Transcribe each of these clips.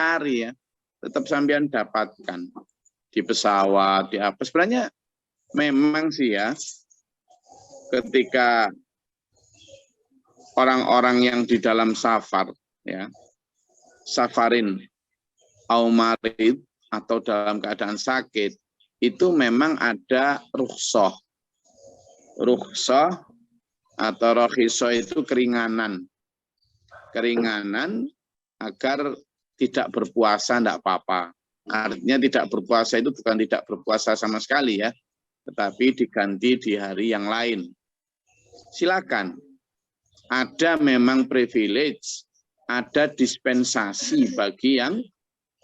cari ya, tetap sampean dapatkan di pesawat, di apa. Sebenarnya memang sih ya, ketika orang-orang yang di dalam safar, ya, safarin, aumarid, atau dalam keadaan sakit, itu memang ada rukhsah. Rukhsah atau rohiso itu keringanan. Keringanan agar tidak berpuasa, tidak apa-apa. Artinya tidak berpuasa itu bukan tidak berpuasa sama sekali ya, tetapi diganti di hari yang lain. Silakan. Ada memang privilege, ada dispensasi bagi yang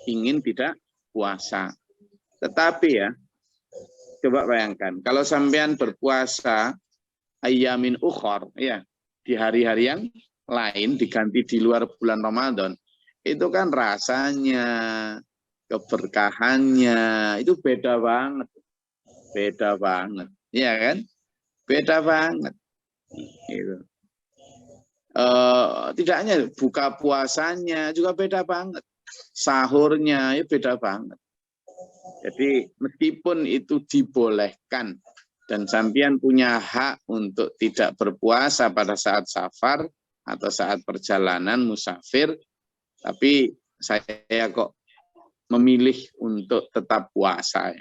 ingin tidak puasa. Tetapi ya, coba bayangkan, kalau sampean berpuasa ayyamin ukhor, ya, di hari-hari yang lain diganti di luar bulan Ramadan, itu kan rasanya, keberkahannya, itu beda banget. Beda banget, ya kan? Beda banget. Gitu. Tidak hanya buka puasanya, juga beda banget. Sahurnya, ya beda banget. Jadi meskipun itu dibolehkan, dan sampean punya hak untuk tidak berpuasa pada saat safar atau saat perjalanan musafir, tapi saya kok memilih untuk tetap puasa.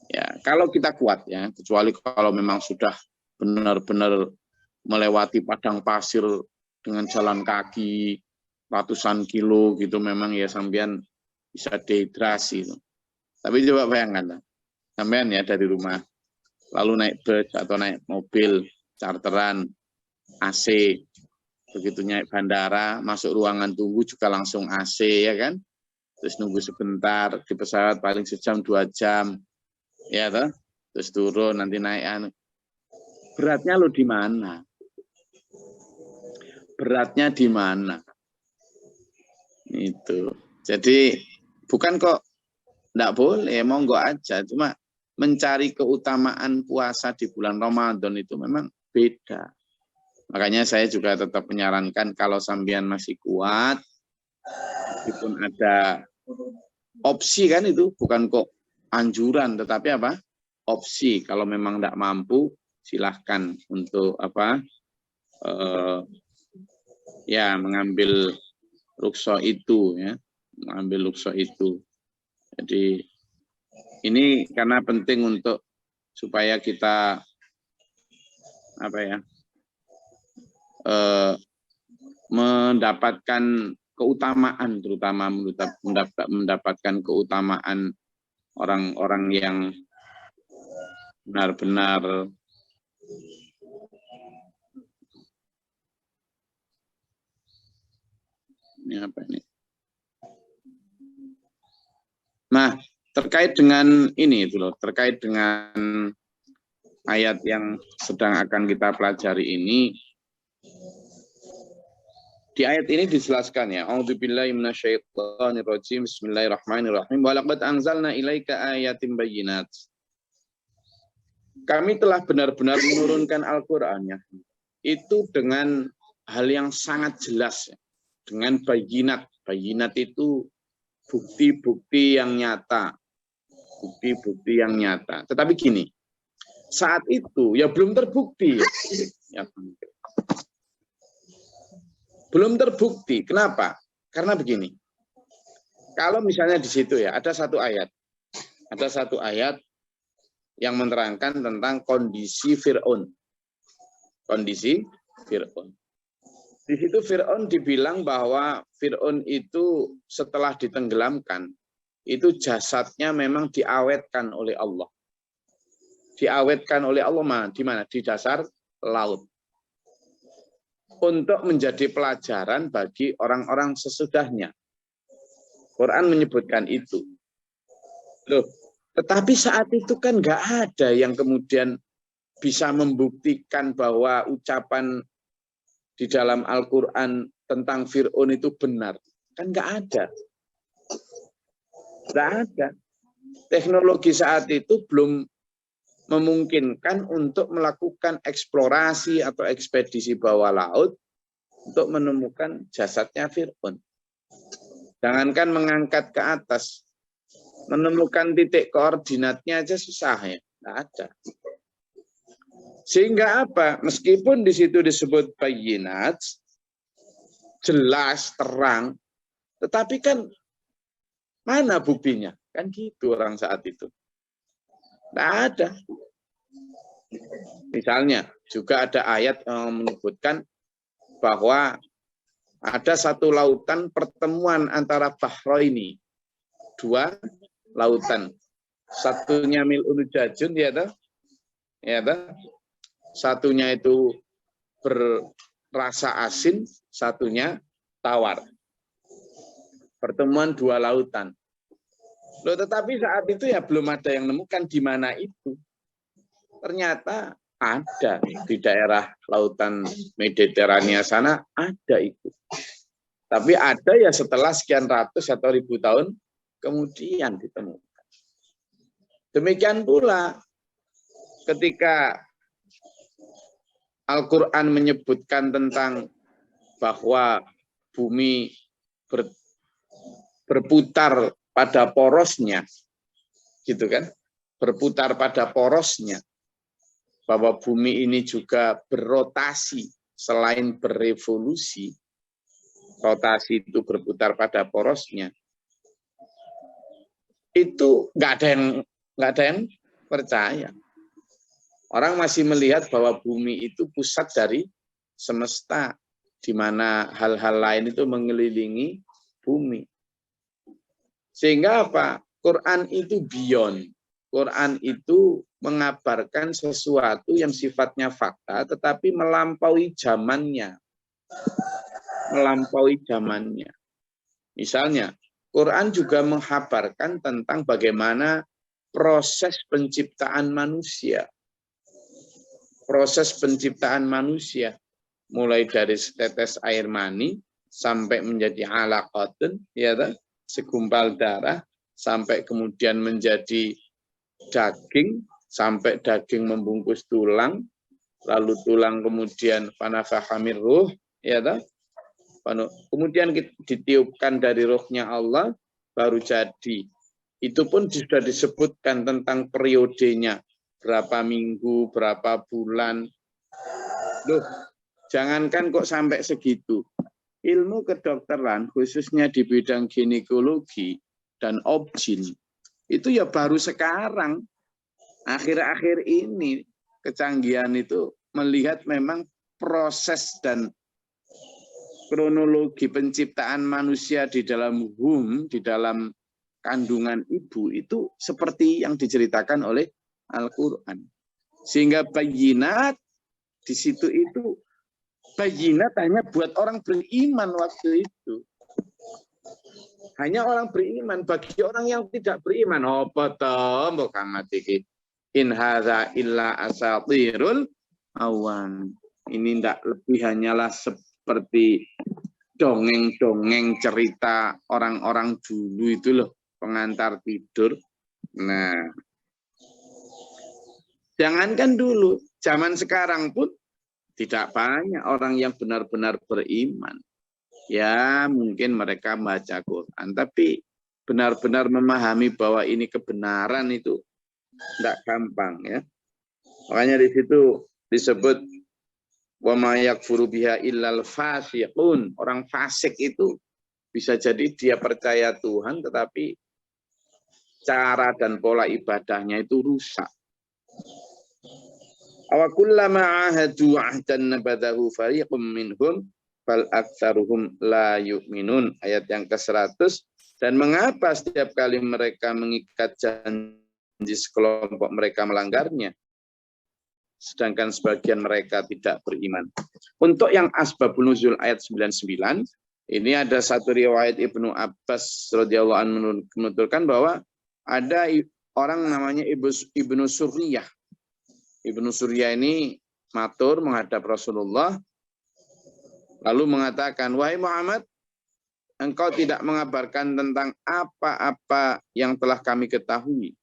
Ya, kalau kita kuat ya, kecuali kalau memang sudah benar-benar melewati padang pasir dengan jalan kaki ratusan kilo gitu, memang ya sampean bisa dehidrasi. Tapi coba bayangkan, sampean ya dari rumah lalu naik bus atau naik mobil charteran AC, begitu naik bandara masuk ruangan tunggu juga langsung AC ya kan, terus nunggu sebentar di pesawat paling sejam 2 jam ya toh, terus turun nanti naik. Beratnya lo di mana? Beratnya di mana? Itu. Jadi bukan kok enggak boleh, monggo aja, cuma mencari keutamaan puasa di bulan Ramadan itu memang beda. Makanya saya juga tetap menyarankan kalau sampean masih kuat, meskipun ada opsi kan, itu bukan kok anjuran, tetapi apa? Opsi. Kalau memang tidak mampu, silahkan untuk apa? Ya mengambil rukhsah itu ya, mengambil rukhsah itu. Jadi ini karena penting untuk supaya kita apa ya, mendapatkan keutamaan, terutama mendapatkan keutamaan orang-orang yang benar-benar ini apa ini? Nah, terkait dengan ini itu loh, terkait dengan ayat yang sedang akan kita pelajari ini, di ayat ini dijelaskan ya, a'udzubillahi minasyaitonirrajim, bismillahirrahmanirrahim, wa laqad anzalna ilaika ayatin bayyinat. Kami telah benar-benar menurunkan Al-Qur'an ya, itu dengan hal yang sangat jelas ya, dengan bayyinat. Bayyinat itu bukti-bukti yang nyata. Bukti-bukti yang nyata. Tetapi gini, saat itu ya belum terbukti. Ya, belum terbukti. Kenapa? Karena begini. Kalau misalnya di situ ya ada satu ayat yang menerangkan tentang kondisi Fir'aun. Kondisi Fir'aun. Di situ Fir'aun dibilang bahwa Fir'aun itu setelah ditenggelamkan, itu jasadnya memang diawetkan oleh Allah. Diawetkan oleh Allah di mana? Di dasar laut. Untuk menjadi pelajaran bagi orang-orang sesudahnya. Quran menyebutkan itu. Loh, tetapi saat itu kan nggak ada yang kemudian bisa membuktikan bahwa ucapan di dalam Al-Quran tentang Fir'aun itu benar. Kan nggak ada. Nggak ada. Teknologi saat itu belum memungkinkan untuk melakukan eksplorasi atau ekspedisi bawah laut untuk menemukan jasadnya Fir'aun. Jangankan mengangkat ke atas, menemukan titik koordinatnya aja susah ya, nggak ada. Sehingga apa? Meskipun di situ disebut bayyinat, jelas, terang, tetapi kan mana buktinya? Kan gitu orang saat itu. Nggak ada. Misalnya, juga ada ayat yang menyebutkan bahwa ada satu lautan pertemuan antara Bahraini. Dua lautan. Satunya mil'un ujajun, ya toh? Ya toh? Satunya itu berrasa asin, satunya tawar. Pertemuan dua lautan. Loh, tetapi saat itu ya belum ada yang nemukan di mana itu. Ternyata ada di daerah lautan Mediterania sana, ada itu. Tapi ada ya setelah sekian ratus atau ribu tahun kemudian ditemukan. Demikian pula ketika Al-Quran menyebutkan tentang bahwa bumi berputar pada porosnya, gitu kan? Berputar pada porosnya, bahwa bumi ini juga berrotasi selain berevolusi. Rotasi itu berputar pada porosnya. Itu nggak ada yang percaya. Orang masih melihat bahwa bumi itu pusat dari semesta, di mana hal-hal lain itu mengelilingi bumi. Sehingga apa? Quran itu beyond. Quran itu mengabarkan sesuatu yang sifatnya fakta, tetapi melampaui zamannya. Melampaui zamannya. Misalnya, Quran juga menghabarkan tentang bagaimana proses penciptaan manusia. Proses penciptaan manusia, mulai dari setetes air mani sampai menjadi alaqatun, ya, segumpal darah, sampai kemudian menjadi daging, sampai daging membungkus tulang, lalu tulang kemudian fanafakhamir ruh, ya, kemudian ditiupkan dari ruhnya Allah, baru jadi. Itu pun sudah disebutkan tentang periodenya, berapa minggu, berapa bulan. Loh, jangankan kok sampai segitu. Ilmu kedokteran, khususnya di bidang ginekologi dan obgyn, itu ya baru sekarang, akhir-akhir ini, kecanggihan itu melihat memang proses dan kronologi penciptaan manusia di dalam womb, di dalam kandungan ibu, itu seperti yang diceritakan oleh Al-Quran. Sehingga bayinat di situ itu, bayinat hanya buat orang beriman waktu itu. Hanya orang beriman. Bagi orang yang tidak beriman, apa toh kang ngatiki in hadza illa asatirul awan. Ini tidak lebih hanyalah seperti dongeng-dongeng cerita orang-orang dulu itu loh, pengantar tidur. Nah, jangankan dulu, zaman sekarang pun tidak banyak orang yang benar-benar beriman. Ya, mungkin mereka baca Quran, tapi benar-benar memahami bahwa ini kebenaran itu tidak gampang, ya. Makanya di situ disebut wa ma yakfuru biha illal fasiqun. Orang fasik itu bisa jadi dia percaya Tuhan, tetapi cara dan pola ibadahnya itu rusak. Awa kullama ahadu ahdan nabadahu fariqum minhum bal aktsaruhum la yu'minun. Ayat yang ke-100. Dan mengapa setiap kali mereka mengikat janji sekelompok mereka melanggarnya, sedangkan sebagian mereka tidak beriman. Untuk yang asbabun nuzul ayat 99, ini ada satu riwayat Ibnu Abbas radhiyallahu anhu menuturkan bahwa ada orang namanya Ibnu Suriyah. Ibnu Suriyah ini matur menghadap Rasulullah, lalu mengatakan, wahai Muhammad, engkau tidak mengabarkan tentang apa-apa yang telah kami ketahui.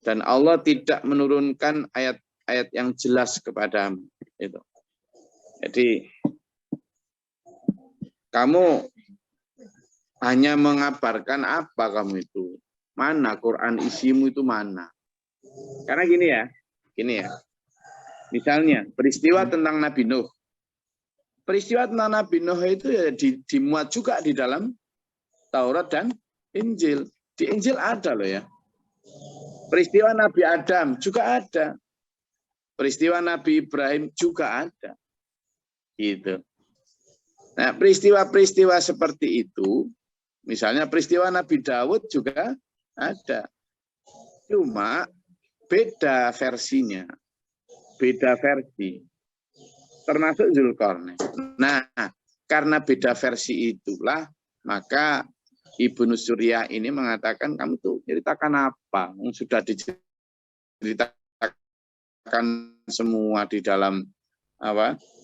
Dan Allah tidak menurunkan ayat-ayat yang jelas kepadamu. Itu. Jadi, kamu hanya mengabarkan apa kamu itu. Mana Quran isimu itu mana? Karena gini ya. Misalnya peristiwa tentang Nabi Nuh. Peristiwa tentang Nabi Nuh itu ya dimuat juga di dalam Taurat dan Injil. Di Injil ada loh ya. Peristiwa Nabi Adam juga ada. Peristiwa Nabi Ibrahim juga ada. Gitu. Nah, peristiwa-peristiwa seperti itu, misalnya peristiwa Nabi Daud juga ada. Cuma beda versinya. Beda versi. Termasuk Zulkarnain. Nah, karena beda versi itulah, maka Ibnu Suryah ini mengatakan, kamu tuh ceritakan apa? Sudah diceritakan semua di dalam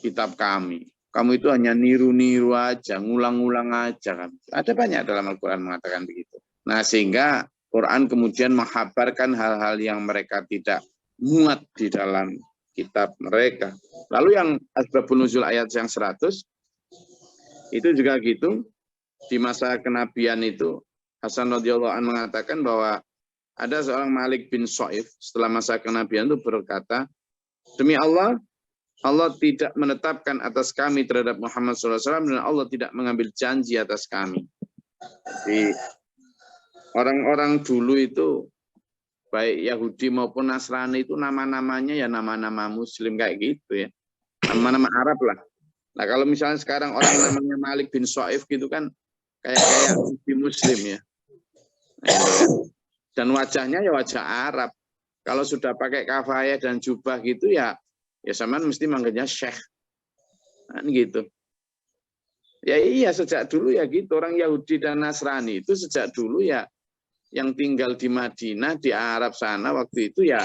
kitab kami. Kamu itu hanya niru-niru aja, ngulang-ngulang aja. Ada banyak dalam Al-Quran mengatakan begitu. Nah, sehingga Quran kemudian menghabarkan hal-hal yang mereka tidak muat di dalam kitab mereka. Lalu yang Asbabun Nuzul ayat yang 100, itu juga gitu. Di masa kenabian itu, Hasan radhiyallahu anhu mengatakan bahwa ada seorang Malik bin Sa'if setelah masa kenabian itu berkata, demi Allah, Allah tidak menetapkan atas kami terhadap Muhammad SAW dan Allah tidak mengambil janji atas kami. Jadi orang-orang dulu itu, baik Yahudi maupun Nasrani itu nama-namanya ya nama-nama Muslim kayak gitu ya. Nama-nama Arab lah. Nah kalau misalnya sekarang orang namanya Malik bin Sa'if gitu kan kayak Muslim ya. Nah, dan wajahnya ya wajah Arab. Kalau sudah pakai kafayah dan jubah gitu ya sama mesti manggilnya Syekh. Nah, gitu. Ya iya sejak dulu ya gitu. Orang Yahudi dan Nasrani itu sejak dulu ya yang tinggal di Madinah, di Arab sana waktu itu ya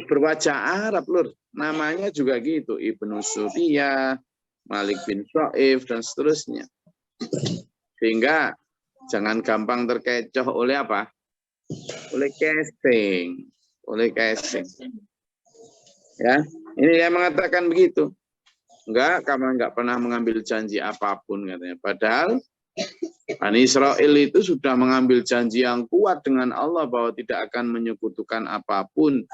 berwajah Arab lur. Namanya juga gitu, Ibnu Suryah, Malik bin Sa'if dan seterusnya. Sehingga jangan gampang terkecoh oleh apa? Oleh casing, Ya, ini dia mengatakan begitu. Kamu enggak pernah mengambil janji apapun katanya. Padahal Bani Israel itu sudah mengambil janji yang kuat dengan Allah bahwa tidak akan menyekutukan apapun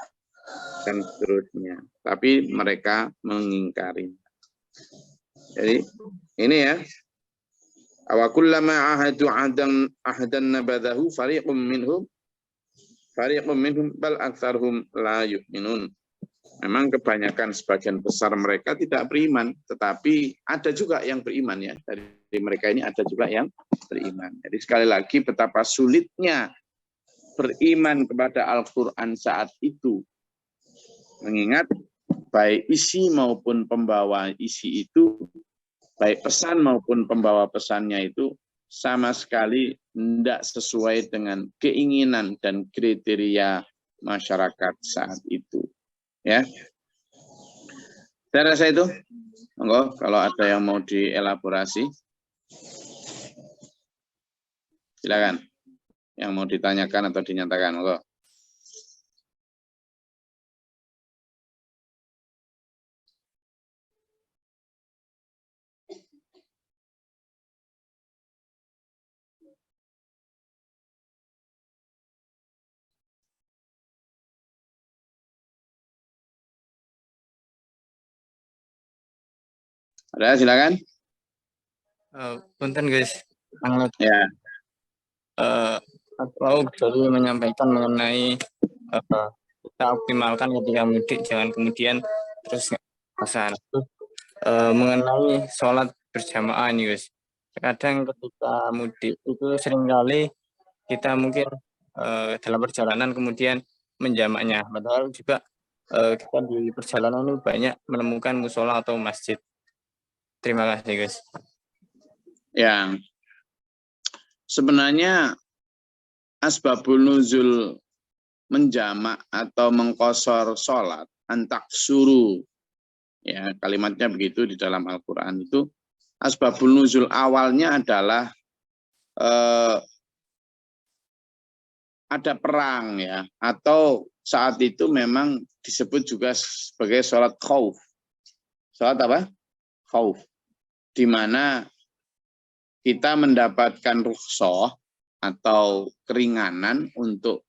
dan seterusnya. Tapi mereka mengingkari. Jadi ini ya. Wa kullama ahadu ahdan nabadahu fariqum minhum bal aktsaruhum la yu'minun. Memang kebanyakan sebagian besar mereka tidak beriman, tetapi ada juga yang beriman ya. Dari mereka ini ada juga yang beriman. Jadi sekali lagi betapa sulitnya beriman kepada Al-Quran saat itu. Mengingat baik isi maupun pembawa isi itu, baik pesan maupun pembawa pesannya itu sama sekali tidak sesuai dengan keinginan dan kriteria masyarakat saat itu. Ya, saya rasa itu. Monggo kalau ada yang mau dielaborasi, silakan. Yang mau ditanyakan atau dinyatakan, monggo. Ada, silakan. Punten guys, sangat ya. Mau jadi menyampaikan mengenai kita optimalkan ketika mudik, jangan kemudian terus kesana. Mengenai sholat berjamaah nih guys, kadang ketika mudik itu seringkali kita mungkin dalam perjalanan kemudian menjamaknya, padahal juga kita di perjalanan itu banyak menemukan musola atau masjid. Terima kasih guys. Ya, sebenarnya asbabul nuzul menjamak atau mengkosor sholat, antak suruh, ya kalimatnya begitu di dalam Al-Quran itu. Asbabul nuzul awalnya adalah ada perang ya, atau saat itu memang disebut juga sebagai sholat khauf. Sholat apa? Khauf. Di mana kita mendapatkan rukhsah atau keringanan untuk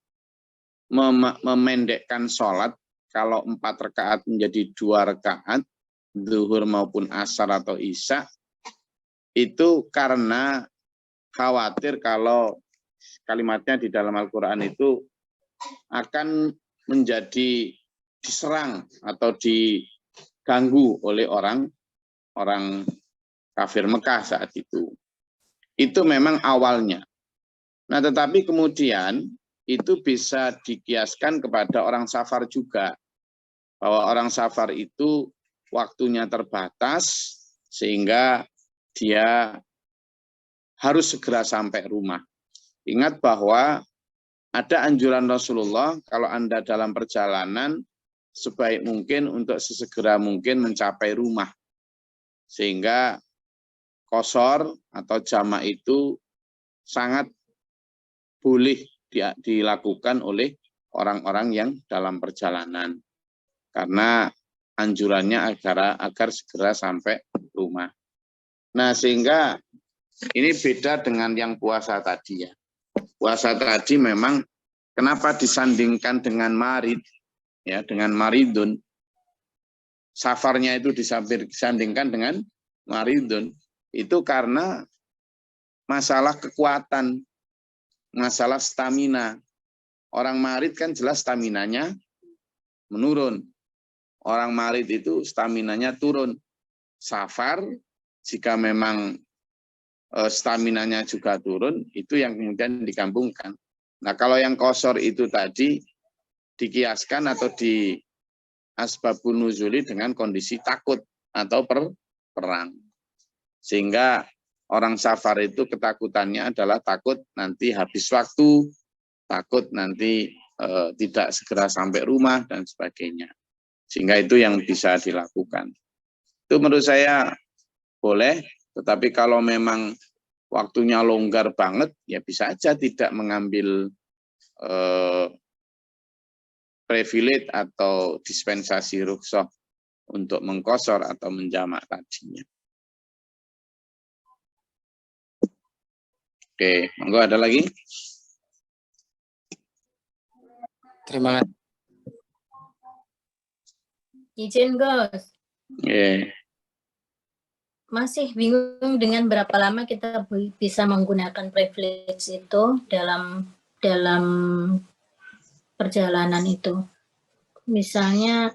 memendekkan sholat kalau 4 rakaat menjadi 2 rakaat, zuhur maupun asar atau isya, itu karena khawatir kalau kalimatnya di dalam Al-Quran itu akan menjadi diserang atau diganggu oleh orang kafir Mekah saat itu. Itu memang awalnya. Nah, tetapi kemudian itu bisa dikiaskan kepada orang safar juga. Bahwa orang safar itu waktunya terbatas sehingga dia harus segera sampai rumah. Ingat bahwa ada anjuran Rasulullah kalau Anda dalam perjalanan sebaik mungkin untuk sesegera mungkin mencapai rumah. Sehingga qashar atau jamak itu sangat boleh dilakukan oleh orang-orang yang dalam perjalanan. Karena anjurannya agar segera sampai rumah. Nah, sehingga ini beda dengan yang puasa tadi ya. Puasa tadi memang kenapa disandingkan dengan marid, ya, dengan maridun. Safarnya itu disandingkan dengan maridun. Itu karena masalah kekuatan, masalah stamina. Orang marid kan jelas staminanya menurun. Orang marid itu staminanya turun. Safar, jika memang staminanya juga turun, itu yang kemudian digabungkan. Nah, kalau yang qashar itu tadi dikiaskan atau di asbabun nuzuli dengan kondisi takut atau perang. Sehingga orang safar itu ketakutannya adalah takut nanti habis waktu, takut nanti tidak segera sampai rumah, dan sebagainya. Sehingga itu yang bisa dilakukan. Itu menurut saya boleh, tetapi kalau memang waktunya longgar banget, ya bisa aja tidak mengambil privilege atau dispensasi rukhsah untuk mengqashar atau menjamak tadinya. Oke, monggo ada lagi? Terima kasih. Izin, Gus. Masih bingung dengan berapa lama kita bisa menggunakan privilege itu dalam perjalanan itu. Misalnya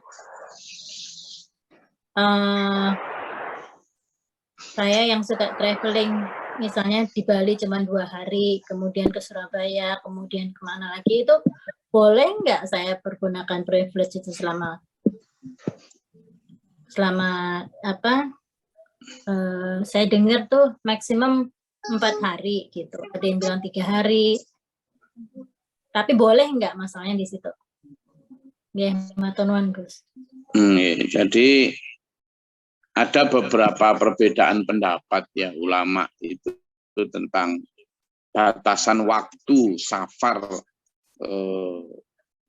saya yang suka traveling, misalnya di Bali cuma 2 hari, kemudian ke Surabaya, kemudian kemana lagi, itu boleh nggak saya pergunakan privilege itu selama apa? Saya dengar tuh maksimum 4 hari gitu. Ada yang bilang 3 hari. Tapi boleh nggak masalahnya di situ? Ya, matur Gus. Jadi ada beberapa perbedaan pendapat ya ulama itu tentang batasan waktu safar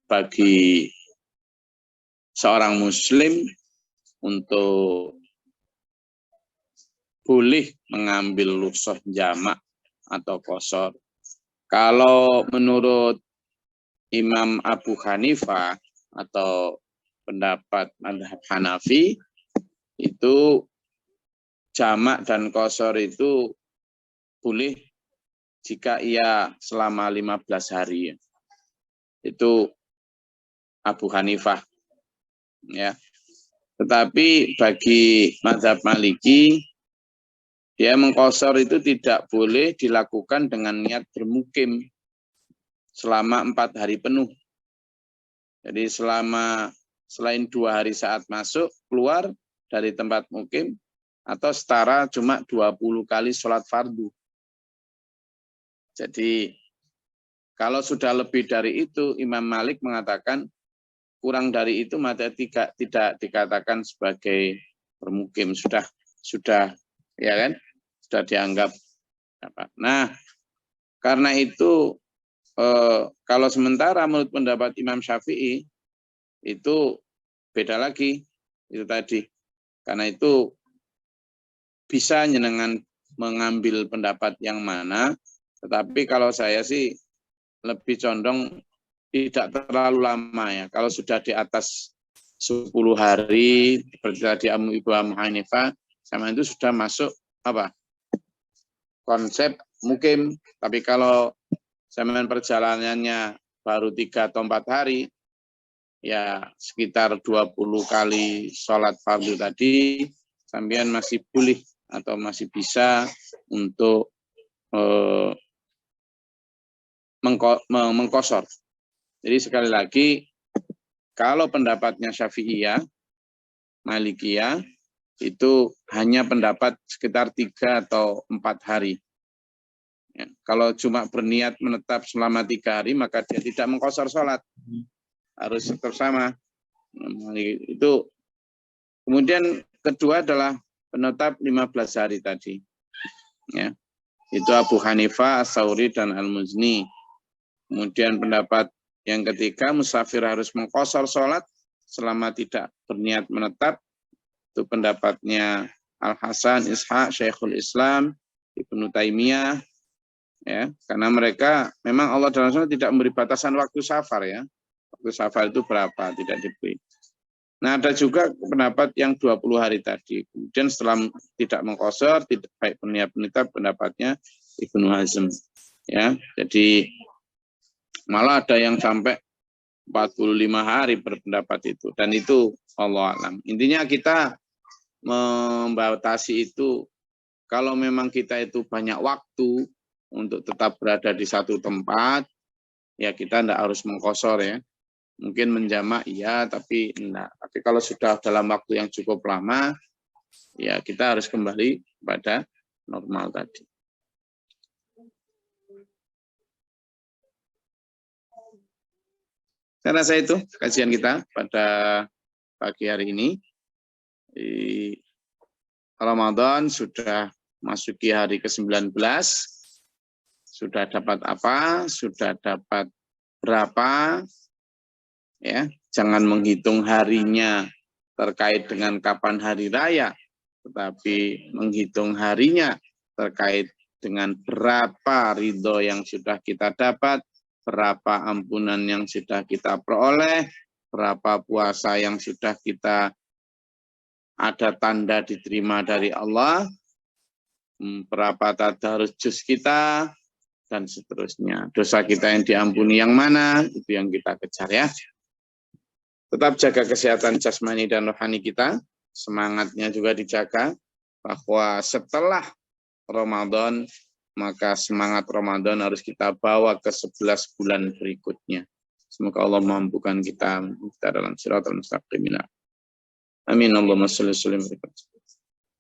bagi seorang muslim untuk boleh mengambil rukhsah jamak atau qashar. Kalau menurut Imam Abu Hanifah atau pendapat mazhab Hanafi, itu jamak dan qashar itu boleh jika ia selama 15 hari. Itu Abu Hanifah. Ya. Tetapi bagi mazhab Maliki, dia mengqashar itu tidak boleh dilakukan dengan niat bermukim selama 4 hari penuh. Jadi selain 2 hari saat masuk, keluar dari tempat mukim, atau setara cuma 20 kali sholat fardu. Jadi kalau sudah lebih dari itu, Imam Malik mengatakan kurang dari itu maka tidak dikatakan sebagai bermukim, sudah ya kan, sudah dianggap apa. Nah, karena itu kalau sementara menurut pendapat Imam Syafi'i itu beda lagi itu tadi, karena itu bisa nyenengan mengambil pendapat yang mana, tetapi kalau saya sih lebih condong tidak terlalu lama ya. Kalau sudah di atas 10 hari, seperti tadi Ibu Abu Hanifah, sama itu sudah masuk apa? Konsep mukim. Tapi kalau zaman perjalanannya baru 3 atau 4 hari, ya sekitar 20 kali sholat fardu tadi, sampean masih boleh atau masih bisa untuk mengkosor. Jadi sekali lagi, kalau pendapatnya Syafi'iyah, Malikiyah, itu hanya pendapat sekitar 3 atau 4 hari. Ya, kalau cuma berniat menetap selama 3 hari, maka dia tidak mengkosor sholat. Harus tetap sama. Itu. Kemudian kedua adalah penetap 15 hari tadi. Ya, itu Abu Hanifah, As-Sauri, dan Al-Muzni. Kemudian pendapat yang ketiga, musafir harus mengkosor sholat selama tidak berniat menetap. Itu pendapatnya Al-Hasan, Ishaq, Syekhul Islam, Ibnu Taimiyah. Ya, karena mereka memang Allah dalam Al-Quran tidak memberi batasan waktu safar ya. Waktu safar itu berapa, tidak diberi. Nah, ada juga pendapat yang 20 hari tadi. Kemudian setelah tidak mengkosor, tidak baik berniat menetap, pendapatnya Ibnu Hazm. Ya, jadi malah ada yang sampai 45 hari berpendapat itu. Dan itu Allah alam. Intinya kita membatasi itu, kalau memang kita itu banyak waktu untuk tetap berada di satu tempat, ya kita tidak harus mengkosor ya. Mungkin menjamak iya, tapi enggak. Tapi kalau sudah dalam waktu yang cukup lama, ya kita harus kembali pada normal tadi. Saya rasa itu kajian kita pada pagi hari ini. Di Ramadan sudah masuki hari ke-19. Sudah dapat apa? Sudah dapat berapa? Ya, jangan menghitung harinya terkait dengan kapan hari raya, tetapi menghitung harinya terkait dengan berapa ridho yang sudah kita dapat, berapa ampunan yang sudah kita peroleh, berapa puasa yang sudah kita ada tanda diterima dari Allah, berapa tadarus juz kita, dan seterusnya. Dosa kita yang diampuni yang mana, itu yang kita kejar ya. Tetap jaga kesehatan jasmani dan rohani kita, semangatnya juga dijaga, bahwa setelah Ramadan, maka semangat Ramadan harus kita bawa ke 11 bulan berikutnya. Semoga Allah mampukan kita dalam siratal mustaqim. Amin. Allahumma shalli wa sallim.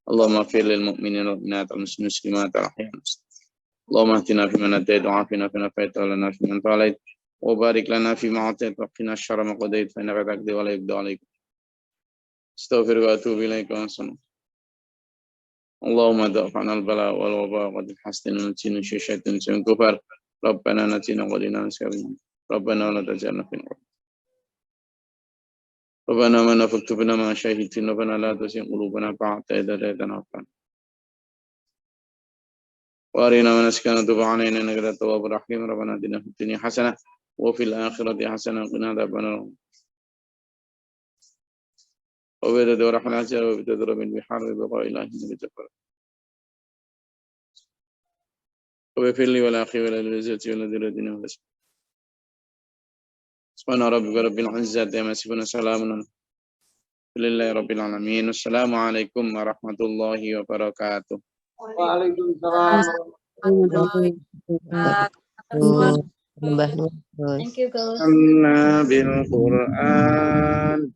Allahumma fir lil mu'minin wal mu'minat wal muslimat wal ahyan. Allahumma hdina fi man hadayt wa afina fi man afayt wa lana fi man tawallayt wa barik lana fi ma atayt wa qina syarra ma qadayt fa innaka taqdi wa la yuqda alayk. Astaghfiruka wa atubu ilaika wa sallam. Allahumma da'fa'na al-bala wal waba wa qad hasdina najina syaitan sin kufar. Rabbana natina qadina nasabina. Rabbana la taj'alna fi nar. Rabbana man faktubna ma syahidin rabbana la tuzigh qulubana ba'da idh hadaytana wa arina manasikana tub 'alaina innaka at-tawwabur rahim. Rabbana atina fid dunya hasanah wa fil akhirati hasanah wa qina adzabannar. وبدد ورحمة الله وبدد من بحر بقاء إله من جبر وبفر لي والأخي والعزة والذي ردنا والأسفل سبحان ربك رب العزة عما يصفون سلام لله رب العالمين. والسلام عليكم ورحمة الله وبركاته. Waalaikumsalam. Thank you, Gus. Bil Quran